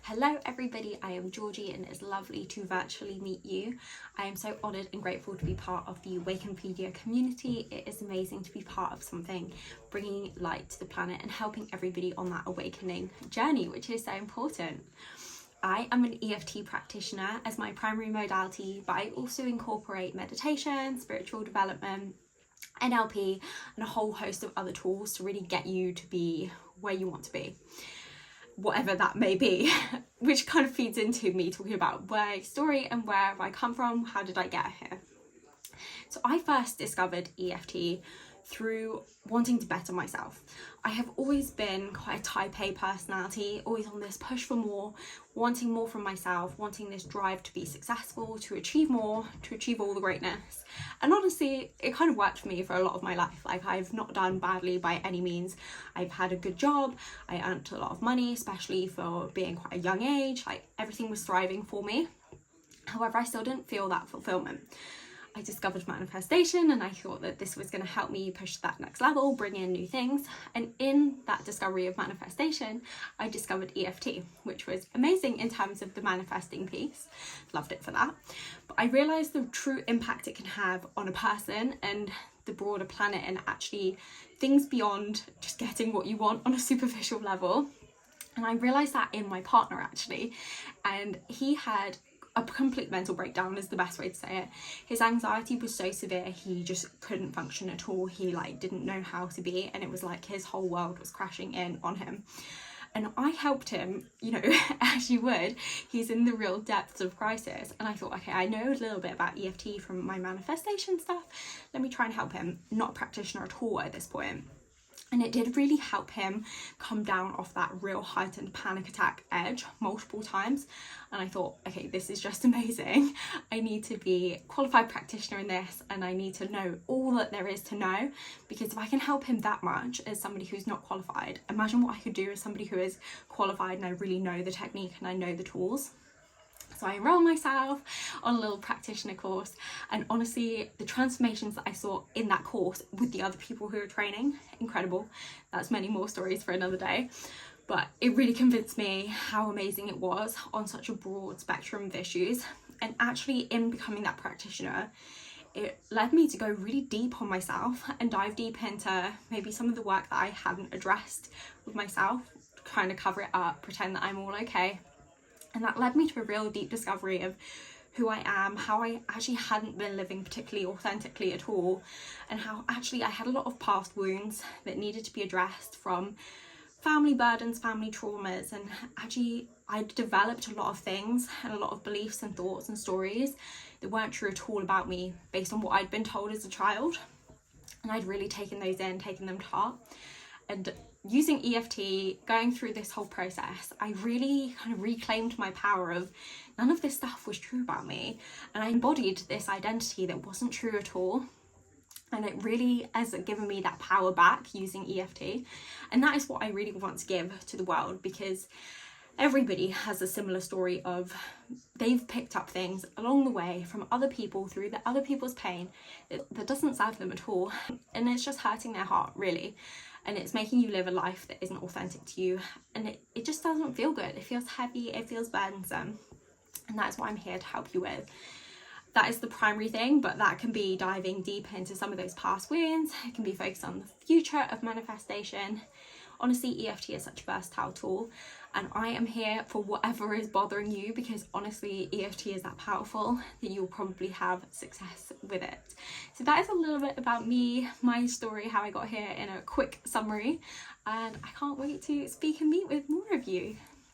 Hello everybody, I am Georgie and it's lovely to virtually meet you. I am so honoured and grateful to be part of the Awakenpedia community. It is amazing to be part of something bringing light to the planet and helping everybody on that awakening journey, which is so important. I am an EFT practitioner as my primary modality, but I also incorporate meditation, spiritual development, NLP and a whole host of other tools to really get you to be where you want to be, whatever that may be, which kind of feeds into me talking about my story and where have I come from, how did I get here. So I first discovered EFT through wanting to better myself. I have always been quite a type A personality, always on this push for more, wanting more from myself, wanting this drive to be successful, to achieve more, to achieve all the greatness. And honestly, it kind of worked for me for a lot of my life. Like, I've not done badly by any means. I've had a good job, I earned a lot of money, especially for being quite a young age. Like, everything was thriving for me. However, I still didn't feel that fulfillment. I discovered manifestation and I thought that this was going to help me push that next level, bring in new things. And in that discovery of manifestation, I discovered EFT, which was amazing in terms of the manifesting piece. Loved it for that. But I realized the true impact it can have on a person and the broader planet, and actually things beyond just getting what you want on a superficial level. And I realized that in my partner actually, and he had a complete mental breakdown is the best way to say it. His anxiety was so severe, he just couldn't function at all. He didn't know how to be, and it was like his whole world was crashing in on him. And I helped him, as you would. He's in the real depths of crisis. And I thought, okay, I know a little bit about EFT from my manifestation stuff. Let me try and help him. Not a practitioner at all at this point. And it did really help him come down off that real heightened panic attack edge multiple times. And I thought, okay, this is just amazing. I need to be a qualified practitioner in this, and I need to know all that there is to know, because if I can help him that much as somebody who's not qualified, imagine what I could do as somebody who is qualified and I really know the technique and I know the tools. So I enrolled myself on a little practitioner course, and honestly, the transformations that I saw in that course with the other people who were training, incredible. That's many more stories for another day. But it really convinced me how amazing it was on such a broad spectrum of issues. And actually, in becoming that practitioner, it led me to go really deep on myself and dive deep into maybe some of the work that I hadn't addressed with myself, kind of cover it up, pretend that I'm all okay. And that led me to a real deep discovery of who I am, how I actually hadn't been living particularly authentically at all, and how actually I had a lot of past wounds that needed to be addressed from family burdens, family traumas, and actually I'd developed a lot of things and a lot of beliefs and thoughts and stories that weren't true at all about me based on what I'd been told as a child. And I'd really taken those in, taken them to heart. And using EFT, going through this whole process, I really kind of reclaimed my power of none of this stuff was true about me. And I embodied this identity that wasn't true at all. And it really has given me that power back using EFT. And that is what I really want to give to the world, because everybody has a similar story of they've picked up things along the way from other people through the other people's pain that doesn't serve them at all. And it's just hurting their heart, really. And it's making you live a life that isn't authentic to you. And it just doesn't feel good. It feels heavy, it feels burdensome. And that's what I'm here to help you with. That is the primary thing, but that can be diving deep into some of those past wounds. It can be focused on the future of manifestation. Honestly, EFT is such a versatile tool, and I am here for whatever is bothering you, because honestly, EFT is that powerful that you'll probably have success with it. So that is a little bit about me, my story, how I got here in a quick summary, and I can't wait to speak and meet with more of you.